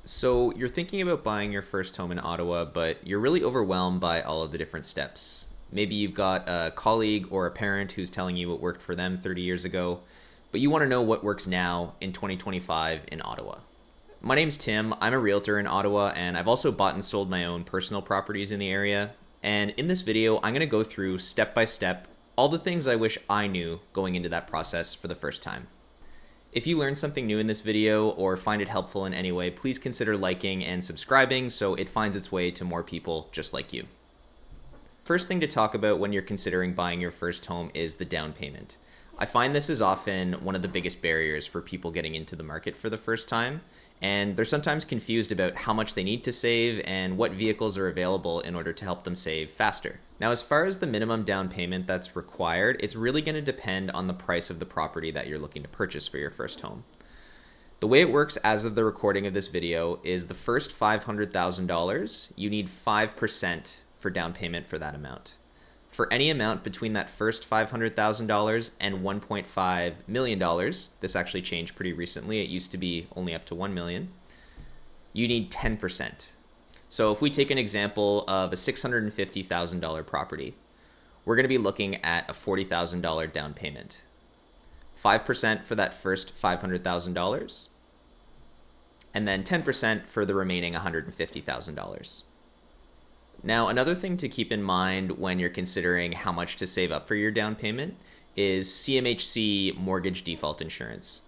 So you're thinking about buying your first home in Ottawa, but you're really overwhelmed by all of the different steps. Maybe you've got a colleague or a parent who's telling you what worked for them 30 years ago, but you want to know what works now in 2025 in Ottawa. My name's Tim. I'm a realtor in Ottawa, and I've also bought and sold my own personal properties in the area. And in this video, I'm going to go through step by step all the things I wish I knew going into that process for the first time. If you learned something new in this video or find it helpful in any way, please consider liking and subscribing so it finds its way to more people just like you. First thing to talk about when you're considering buying your first home is the down payment. I find this is often one of the biggest barriers for people getting into the market for the first time, and they're sometimes confused about how much they need to save and what vehicles are available in order to help them save faster. Now, as far as the minimum down payment that's required, it's really going to depend on the price of the property that you're looking to purchase for your first home. The way it works as of the recording of this video is the first $500,000, you need 5% for down payment for that amount. For any amount between that first $500,000 and $1.5 million, this actually changed pretty recently, it used to be only up to $1 million, you need 10%. So if we take an example of a $650,000 property, we're going to be looking at a $40,000 down payment. 5% for that first $500,000, and then 10% for the remaining $150,000. Now, another thing to keep in mind when you're considering how much to save up for your down payment is CMHC mortgage default insurance.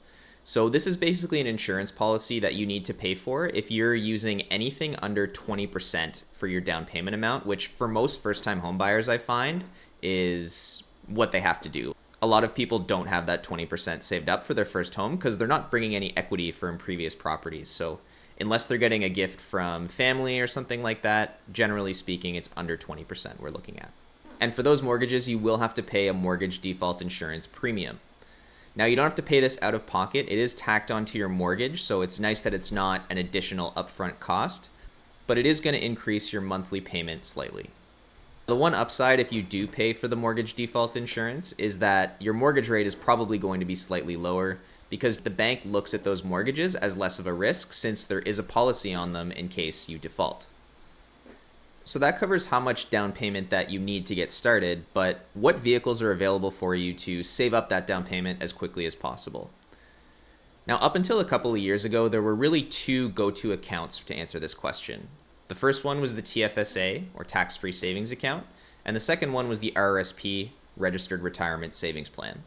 So this is basically an insurance policy that you need to pay for if you're using anything under 20% for your down payment amount, which for most first-time homebuyers I find is what they have to do. A lot of people don't have that 20% saved up for their first home because they're not bringing any equity from previous properties. So unless they're getting a gift from family or something like that, generally speaking, it's under 20% we're looking at. And for those mortgages, you will have to pay a mortgage default insurance premium. Now, you don't have to pay this out of pocket. It is tacked onto your mortgage, so it's nice that it's not an additional upfront cost, but it is going to increase your monthly payment slightly. The one upside if you do pay for the mortgage default insurance is that your mortgage rate is probably going to be slightly lower because the bank looks at those mortgages as less of a risk since there is a policy on them in case you default. So that covers how much down payment that you need to get started, but what vehicles are available for you to save up that down payment as quickly as possible? Now, up until a couple of years ago, there were really two go-to accounts to answer this question. The first one was the TFSA, or tax-free savings account, and the second one was the RRSP, Registered Retirement Savings Plan.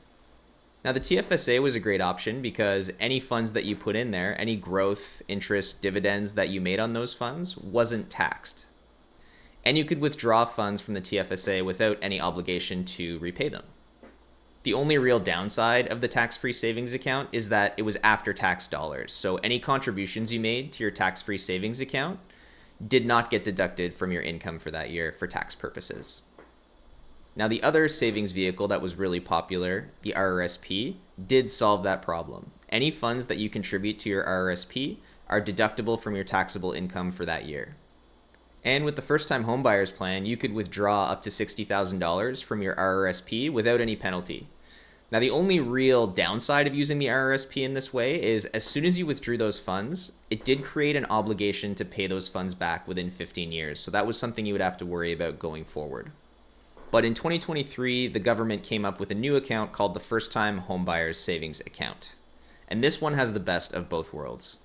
Now, the TFSA was a great option because any funds that you put in there, any growth, interest, dividends that you made on those funds wasn't taxed. And you could withdraw funds from the TFSA without any obligation to repay them. The only real downside of the tax-free savings account is that it was after-tax dollars, so any contributions you made to your tax-free savings account did not get deducted from your income for that year for tax purposes. Now, the other savings vehicle that was really popular, the RRSP, did solve that problem. Any funds that you contribute to your RRSP are deductible from your taxable income for that year. And with the first-time homebuyers plan, you could withdraw up to $60,000 from your RRSP without any penalty. Now, the only real downside of using the RRSP in this way is as soon as you withdrew those funds, it did create an obligation to pay those funds back within 15 years. So that was something you would have to worry about going forward. But in 2023, the government came up with a new account called the First-Time Homebuyers Savings Account. And this one has the best of both worlds.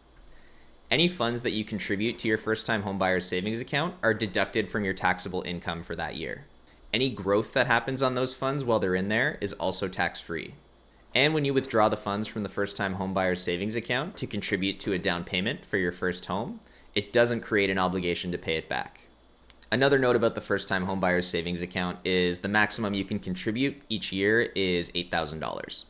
Any funds that you contribute to your first-time homebuyers savings account are deducted from your taxable income for that year. Any growth that happens on those funds while they're in there is also tax-free. And when you withdraw the funds from the first-time homebuyers savings account to contribute to a down payment for your first home, it doesn't create an obligation to pay it back. Another note about the first-time homebuyers savings account is the maximum you can contribute each year is $8,000.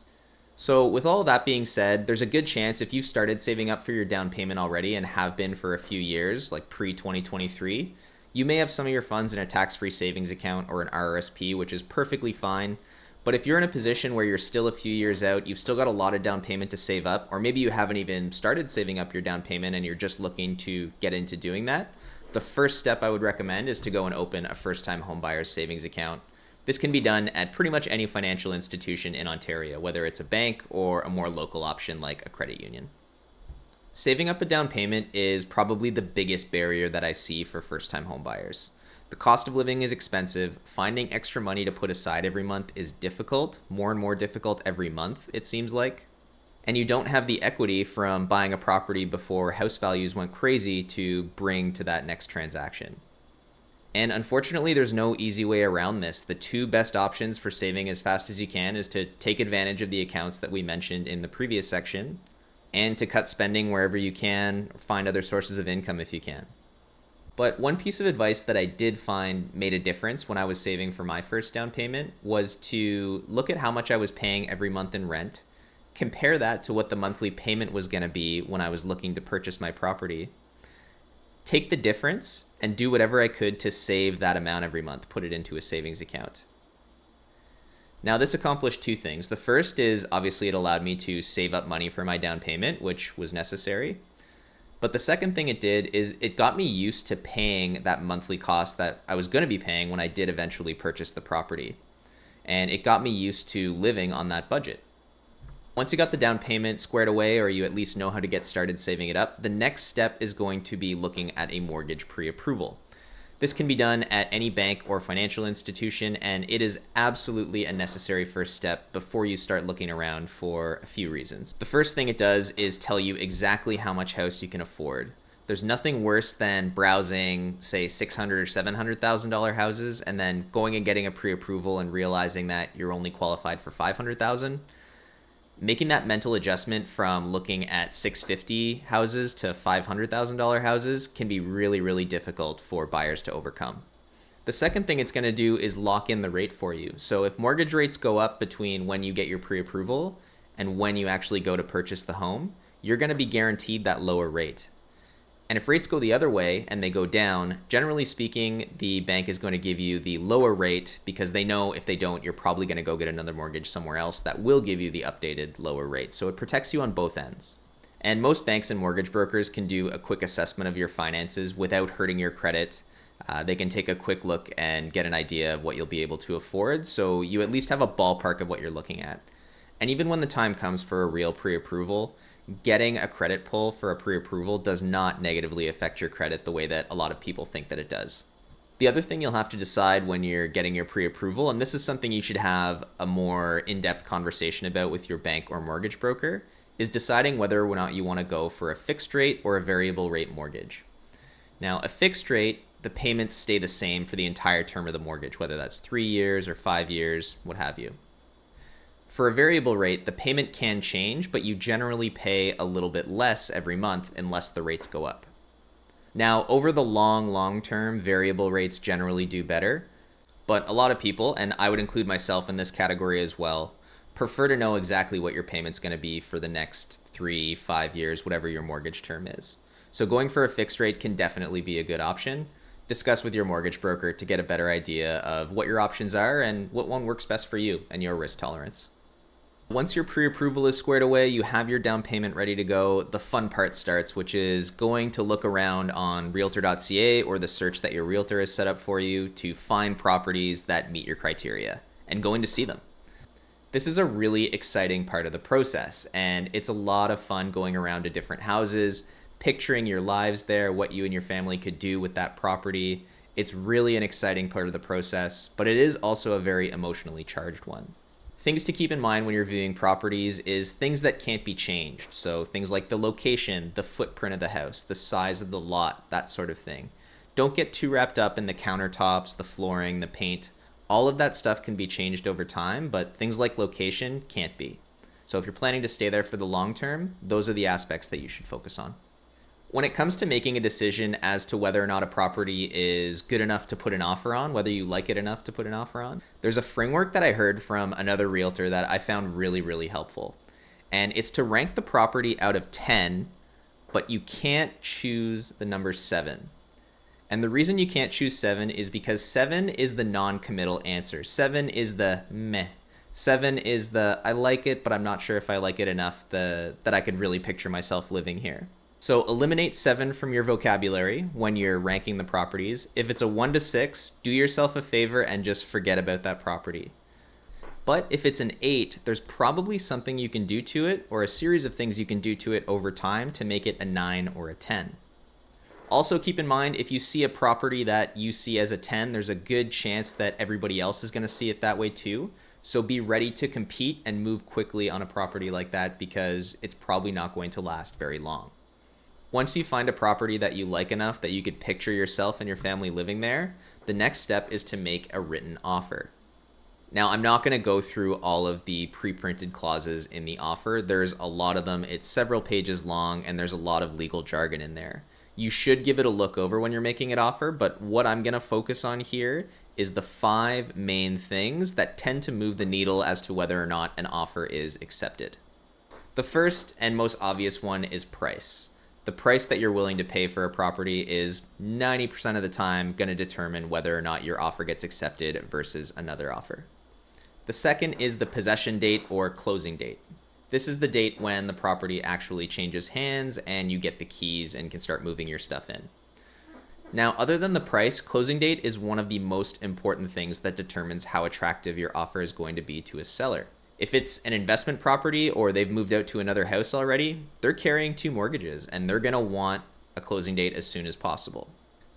So with all that being said, there's a good chance if you've started saving up for your down payment already and have been for a few years, like pre-2023, you may have some of your funds in a tax-free savings account or an RRSP, which is perfectly fine. But if you're in a position where you're still a few years out, you've still got a lot of down payment to save up, or maybe you haven't even started saving up your down payment and you're just looking to get into doing that, the first step I would recommend is to go and open a first-time homebuyers savings account. This can be done at pretty much any financial institution in Ontario, whether it's a bank or a more local option like a credit union. Saving up a down payment is probably the biggest barrier that I see for first-time homebuyers. The cost of living is expensive. Finding extra money to put aside every month is difficult, more and more difficult every month, it seems like. And you don't have the equity from buying a property before house values went crazy to bring to that next transaction. And unfortunately, there's no easy way around this. The two best options for saving as fast as you can is to take advantage of the accounts that we mentioned in the previous section, and to cut spending wherever you can, or find other sources of income if you can. But one piece of advice that I did find made a difference when I was saving for my first down payment was to look at how much I was paying every month in rent, compare that to what the monthly payment was going to be when I was looking to purchase my property, take the difference and do whatever I could to save that amount every month, put it into a savings account. Now, this accomplished two things. The first is obviously it allowed me to save up money for my down payment, which was necessary. But the second thing it did is it got me used to paying that monthly cost that I was going to be paying when I did eventually purchase the property. And it got me used to living on that budget. Once you got the down payment squared away, or you at least know how to get started saving it up, the next step is going to be looking at a mortgage pre-approval. This can be done at any bank or financial institution, and it is absolutely a necessary first step before you start looking around for a few reasons. The first thing it does is tell you exactly how much house you can afford. There's nothing worse than browsing, say, $600,000 or $700,000 houses and then going and getting a pre-approval and realizing that you're only qualified for $500,000. Making that mental adjustment from looking at $650,000 houses to $500,000 houses can be really, really difficult for buyers to overcome. The second thing it's going to do is lock in the rate for you. So if mortgage rates go up between when you get your pre-approval and when you actually go to purchase the home, you're going to be guaranteed that lower rate. And if rates go the other way and they go down, generally speaking, the bank is going to give you the lower rate because they know if they don't, you're probably going to go get another mortgage somewhere else that will give you the updated lower rate. So it protects you on both ends. And most banks and mortgage brokers can do a quick assessment of your finances without hurting your credit. They can take a quick look and get an idea of what you'll be able to afford, so you at least have a ballpark of what you're looking at. And even when the time comes for a real pre-approval, getting a credit pull for a pre-approval does not negatively affect your credit the way that a lot of people think that it does. The other thing you'll have to decide when you're getting your pre-approval, and this is something you should have a more in-depth conversation about with your bank or mortgage broker, is deciding whether or not you want to go for a fixed rate or a variable rate mortgage. Now, a fixed rate, the payments stay the same for the entire term of the mortgage, whether that's 3 years or 5 years, what have you. For a variable rate, the payment can change, but you generally pay a little bit less every month unless the rates go up. Now, over the long term, variable rates generally do better, but a lot of people, and I would include myself in this category as well, prefer to know exactly what your payment's going to be for the next 3, 5 years, whatever your mortgage term is. So going for a fixed rate can definitely be a good option. Discuss with your mortgage broker to get a better idea of what your options are and what one works best for you and your risk tolerance. Once your pre-approval is squared away, you have your down payment ready to go, the fun part starts, which is going to look around on realtor.ca or the search that your realtor has set up for you to find properties that meet your criteria and going to see them. This is a really exciting part of the process, and it's a lot of fun going around to different houses, picturing your lives there, what you and your family could do with that property. It's really an exciting part of the process, but it is also a very emotionally charged one. Things to keep in mind when you're viewing properties is things that can't be changed. So things like the location, the footprint of the house, the size of the lot, that sort of thing. Don't get too wrapped up in the countertops, the flooring, the paint. All of that stuff can be changed over time, but things like location can't be. So if you're planning to stay there for the long term, those are the aspects that you should focus on. When it comes to making a decision as to whether or not a property is good enough to put an offer on, whether you like it enough to put an offer on, there's a framework that I heard from another realtor that I found really, really helpful. And it's to rank the property out of 10, but you can't choose the number 7. And the reason you can't choose 7 is because 7 is the non-committal answer. 7 is the meh. 7 is the I like it, but I'm not sure if I like it enough that I could really picture myself living here. So eliminate 7 from your vocabulary when you're ranking the properties. If it's a 1 to 6, do yourself a favor and just forget about that property. But if it's an 8, there's probably something you can do to it, or a series of things you can do to it over time to make it a 9 or a 10. Also keep in mind, if you see a property that you see as a 10, there's a good chance that everybody else is going to see it that way too. So be ready to compete and move quickly on a property like that, because it's probably not going to last very long. Once you find a property that you like enough that you could picture yourself and your family living there, the next step is to make a written offer. Now, I'm not going to go through all of the pre-printed clauses in the offer. There's a lot of them. It's several pages long, and there's a lot of legal jargon in there. You should give it a look over when you're making an offer, but what I'm going to focus on here is the 5 main things that tend to move the needle as to whether or not an offer is accepted. The first and most obvious one is price. The price that you're willing to pay for a property is 90% of the time going to determine whether or not your offer gets accepted versus another offer. The second is the possession date or closing date. This is the date when the property actually changes hands and you get the keys and can start moving your stuff in. Now, other than the price, closing date is one of the most important things that determines how attractive your offer is going to be to a seller. If it's an investment property or they've moved out to another house already, they're carrying 2 mortgages and they're going to want a closing date as soon as possible.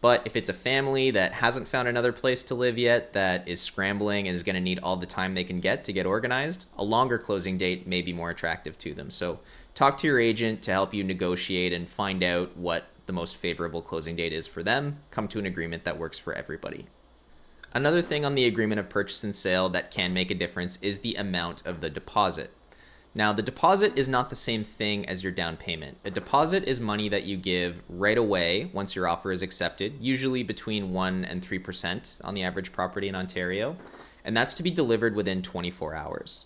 But if it's a family that hasn't found another place to live yet, that is scrambling and is going to need all the time they can get to get organized, a longer closing date may be more attractive to them. So talk to your agent to help you negotiate and find out what the most favorable closing date is for them. Come to an agreement that works for everybody. Another thing on the agreement of purchase and sale that can make a difference is the amount of the deposit. Now, the deposit is not the same thing as your down payment. A deposit is money that you give right away once your offer is accepted, usually between 1% and 3% on the average property in Ontario, and that's to be delivered within 24 hours.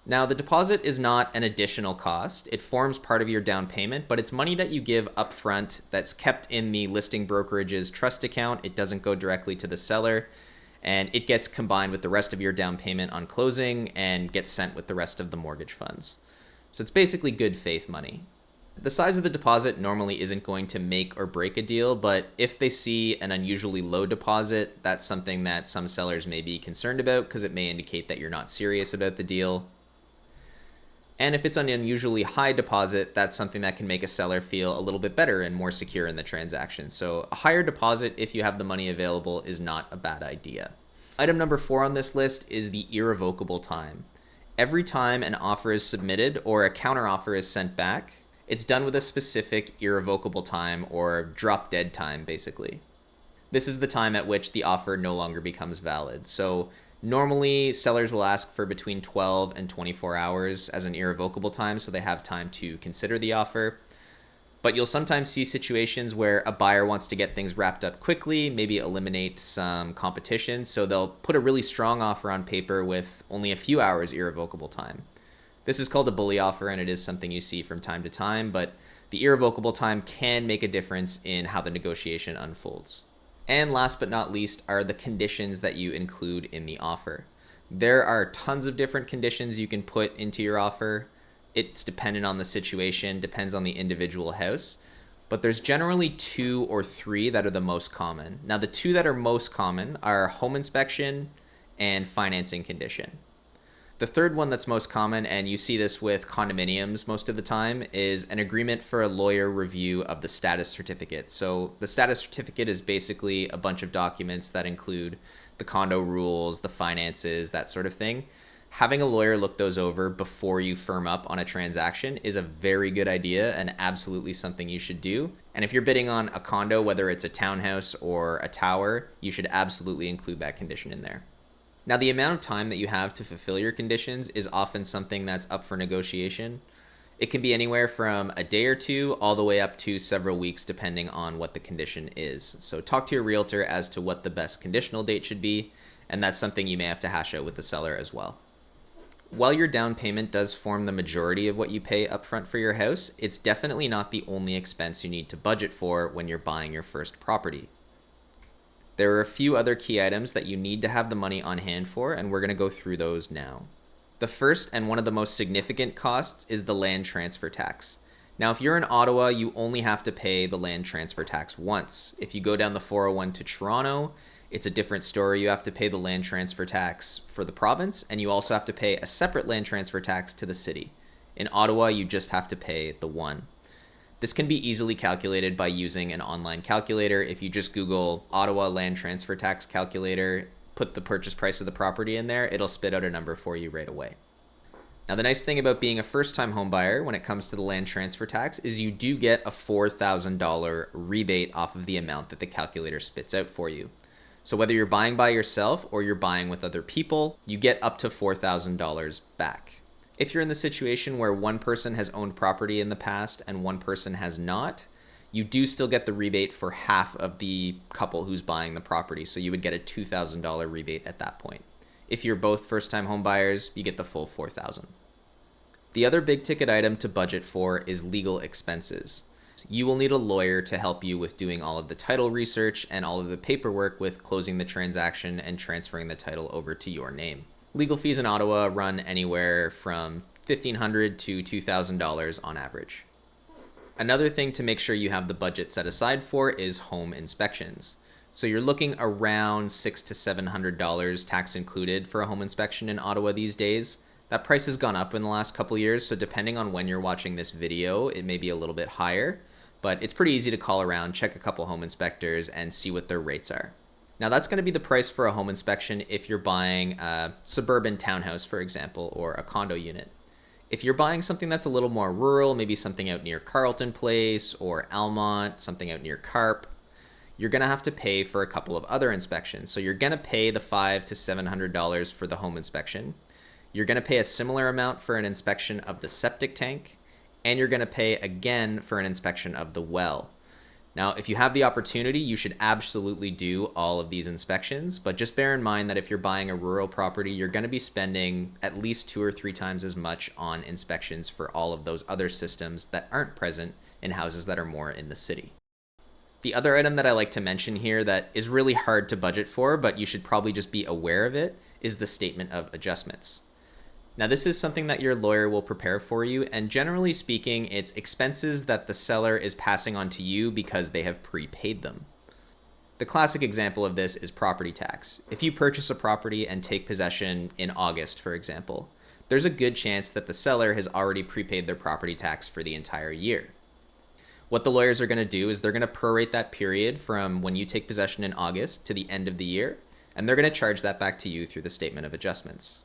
Now, the deposit is not an additional cost. It forms part of your down payment, but it's money that you give upfront that's kept in the listing brokerage's trust account. It doesn't go directly to the seller, and it gets combined with the rest of your down payment on closing and gets sent with the rest of the mortgage funds. So it's basically good faith money. The size of the deposit normally isn't going to make or break a deal, but if they see an unusually low deposit, that's something that some sellers may be concerned about because it may indicate that you're not serious about the deal. And if it's an unusually high deposit, that's something that can make a seller feel a little bit better and more secure in the transaction. So a higher deposit, if you have the money available, is not a bad idea. Item number 4 on this list is the irrevocable time. Every time an offer is submitted or a counteroffer is sent back, it's done with a specific irrevocable time or drop dead time, basically. This is the time at which the offer no longer becomes valid. So normally, sellers will ask for between 12 and 24 hours as an irrevocable time, so they have time to consider the offer. But you'll sometimes see situations where a buyer wants to get things wrapped up quickly, maybe eliminate some competition, so they'll put a really strong offer on paper with only a few hours irrevocable time. This is called a bully offer, and it is something you see from time to time, but the irrevocable time can make a difference in how the negotiation unfolds. And last but not least are the conditions that you include in the offer. There are tons of different conditions you can put into your offer. It's dependent on the situation, depends on the individual house, but there's generally 2 or 3 that are the most common. Now, the 2 that are most common are home inspection and financing condition. The third one that's most common, and you see this with condominiums most of the time, is an agreement for a lawyer review of the status certificate. So the status certificate is basically a bunch of documents that include the condo rules, the finances, that sort of thing. Having a lawyer look those over before you firm up on a transaction is a very good idea and absolutely something you should do. And if you're bidding on a condo, whether it's a townhouse or a tower, you should absolutely include that condition in there. Now, the amount of time that you have to fulfill your conditions is often something that's up for negotiation. It can be anywhere from a day or 2 all the way up to several weeks, depending on what the condition is. So talk to your realtor as to what the best conditional date should be, and that's something you may have to hash out with the seller as well. While your down payment does form the majority of what you pay upfront for your house, it's definitely not the only expense you need to budget for when you're buying your first property. There are a few other key items that you need to have the money on hand for, and we're going to go through those now. The first and one of the most significant costs is the land transfer tax. Now, if you're in Ottawa, you only have to pay the land transfer tax once. If you go down the 401 to Toronto, It's a different story. You have to pay the land transfer tax for the province, and you also have to pay a separate land transfer tax to the city. In Ottawa, you just have to pay the one. This can be easily calculated by using an online calculator. If you just Google Ottawa land transfer tax calculator, put the purchase price of the property in there, it'll spit out a number for you right away. Now, the nice thing about being a first-time home buyer when it comes to the land transfer tax is you do get a $4,000 rebate off of the amount that the calculator spits out for you. So whether you're buying by yourself or you're buying with other people, you get up to $4,000 back. If you're in the situation where one person has owned property in the past and one person has not, you do still get the rebate for half of the couple who's buying the property. So you would get a $2,000 rebate at that point. If you're both first-time home buyers, you get the full $4,000. The other big ticket item to budget for is legal expenses. You will need a lawyer to help you with doing all of the title research and all of the paperwork with closing the transaction and transferring the title over to your name. Legal fees in Ottawa run anywhere from $1,500 to $2,000 on average. Another thing to make sure you have the budget set aside for is home inspections. So you're looking around $600 to $700 tax included for a home inspection in Ottawa these days. That price has gone up in the last couple years, so depending on when you're watching this video, it may be a little bit higher, but it's pretty easy to call around, check a couple home inspectors, and see what their rates are. Now that's going to be the price for a home inspection if you're buying a suburban townhouse, for example, or a condo unit. If you're buying something that's a little more rural, maybe something out near Carleton Place or Almont, something out near Carp, you're going to have to pay for a couple of other inspections. So you're going to pay the $500 to $700 for the home inspection. You're going to pay a similar amount for an inspection of the septic tank, and you're going to pay again for an inspection of the well. Now, if you have the opportunity, you should absolutely do all of these inspections, but just bear in mind that if you're buying a rural property, you're going to be spending at least 2 or 3 times as much on inspections for all of those other systems that aren't present in houses that are more in the city. The other item that I like to mention here that is really hard to budget for, but you should probably just be aware of it, is the statement of adjustments. Now, this is something that your lawyer will prepare for you, and generally speaking, it's expenses that the seller is passing on to you because they have prepaid them. The classic example of this is property tax. If you purchase a property and take possession in August, for example, there's a good chance that the seller has already prepaid their property tax for the entire year. What the lawyers are going to do is they're going to prorate that period from when you take possession in August to the end of the year, and they're going to charge that back to you through the statement of adjustments.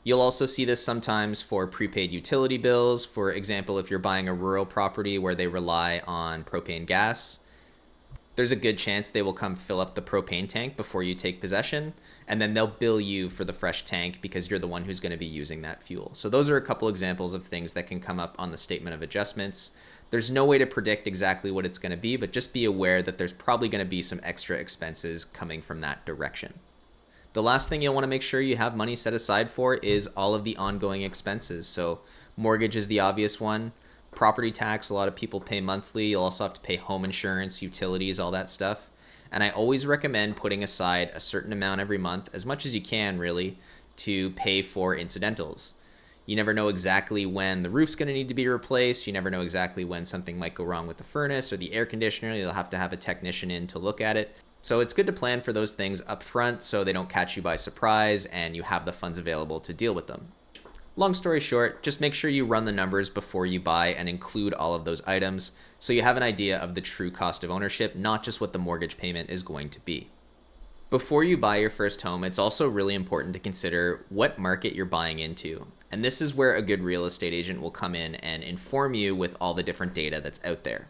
You'll also see this sometimes for prepaid utility bills. For example, if you're buying a rural property where they rely on propane gas, there's a good chance they will come fill up the propane tank before you take possession, and then they'll bill you for the fresh tank because you're the one who's going to be using that fuel. So those are a couple examples of things that can come up on the statement of adjustments. There's no way to predict exactly what it's going to be, but just be aware that there's probably going to be some extra expenses coming from that direction. The last thing you'll want to make sure you have money set aside for is all of the ongoing expenses. So mortgage is the obvious one. Property tax, a lot of people pay monthly. You'll also have to pay home insurance, utilities, all that stuff. And I always recommend putting aside a certain amount every month, as much as you can really, to pay for incidentals. You never know exactly when the roof's going to need to be replaced. You never know exactly when something might go wrong with the furnace or the air conditioner. You'll have to have a technician in to look at it. So it's good to plan for those things up front so they don't catch you by surprise and you have the funds available to deal with them. Long story short, just make sure you run the numbers before you buy and include all of those items so you have an idea of the true cost of ownership, not just what the mortgage payment is going to be. Before you buy your first home, it's also really important to consider what market you're buying into. And this is where a good real estate agent will come in and inform you with all the different data that's out there.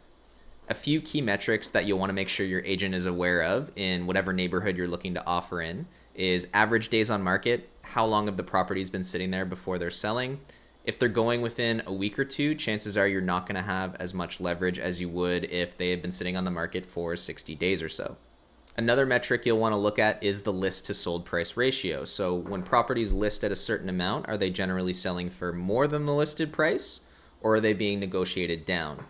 A few key metrics that you'll want to make sure your agent is aware of in whatever neighborhood you're looking to offer in is average days on market, how long have the properties been sitting there before they're selling. If they're going within a week or two, chances are you're not going to have as much leverage as you would if they had been sitting on the market for 60 days or so. Another metric you'll want to look at is the list to sold price ratio. So when properties list at a certain amount, are they generally selling for more than the listed price, or are they being negotiated down?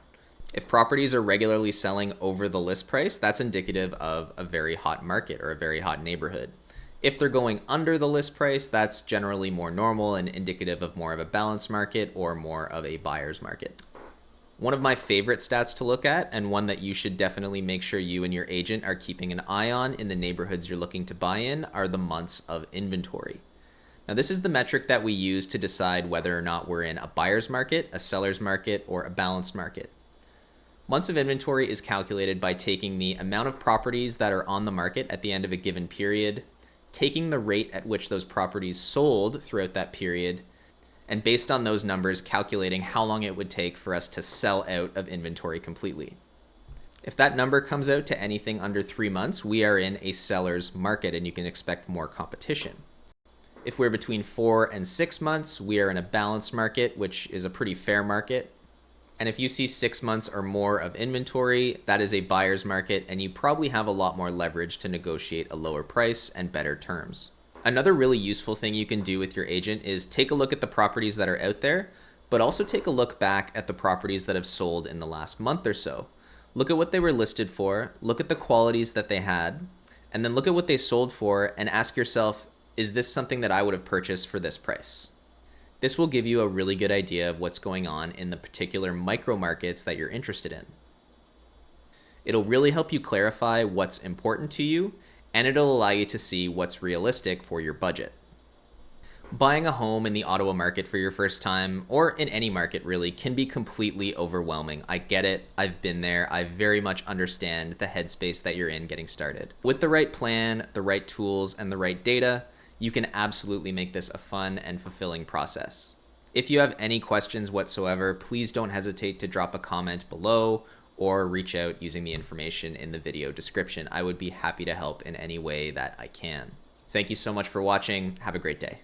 If properties are regularly selling over the list price, that's indicative of a very hot market or a very hot neighborhood. If they're going under the list price, that's generally more normal and indicative of more of a balanced market or more of a buyer's market. One of my favorite stats to look at, and one that you should definitely make sure you and your agent are keeping an eye on in the neighborhoods you're looking to buy in, are the months of inventory. Now, this is the metric that we use to decide whether or not we're in a buyer's market, a seller's market, or a balanced market. Months of inventory is calculated by taking the amount of properties that are on the market at the end of a given period, taking the rate at which those properties sold throughout that period, and based on those numbers, calculating how long it would take for us to sell out of inventory completely. If that number comes out to anything under 3 months, we are in a seller's market and you can expect more competition. If we're between 4 and 6 months, we are in a balanced market, which is a pretty fair market. And if you see 6 months or more of inventory, that is a buyer's market, and you probably have a lot more leverage to negotiate a lower price and better terms. Another really useful thing you can do with your agent is take a look at the properties that are out there, but also take a look back at the properties that have sold in the last month or so. Look at what they were listed for, look at the qualities that they had, and then look at what they sold for and ask yourself, is this something that I would have purchased for this price? This will give you a really good idea of what's going on in the particular micro markets that you're interested in. It'll really help you clarify what's important to you, and it'll allow you to see what's realistic for your budget. Buying a home in the Ottawa market for your first time, or in any market really, can be completely overwhelming. I get it, I've been there, I very much understand the headspace that you're in getting started. With the right plan, the right tools, and the right data, you can absolutely make this a fun and fulfilling process. If you have any questions whatsoever, please don't hesitate to drop a comment below or reach out using the information in the video description. I would be happy to help in any way that I can. Thank you so much for watching. Have a great day.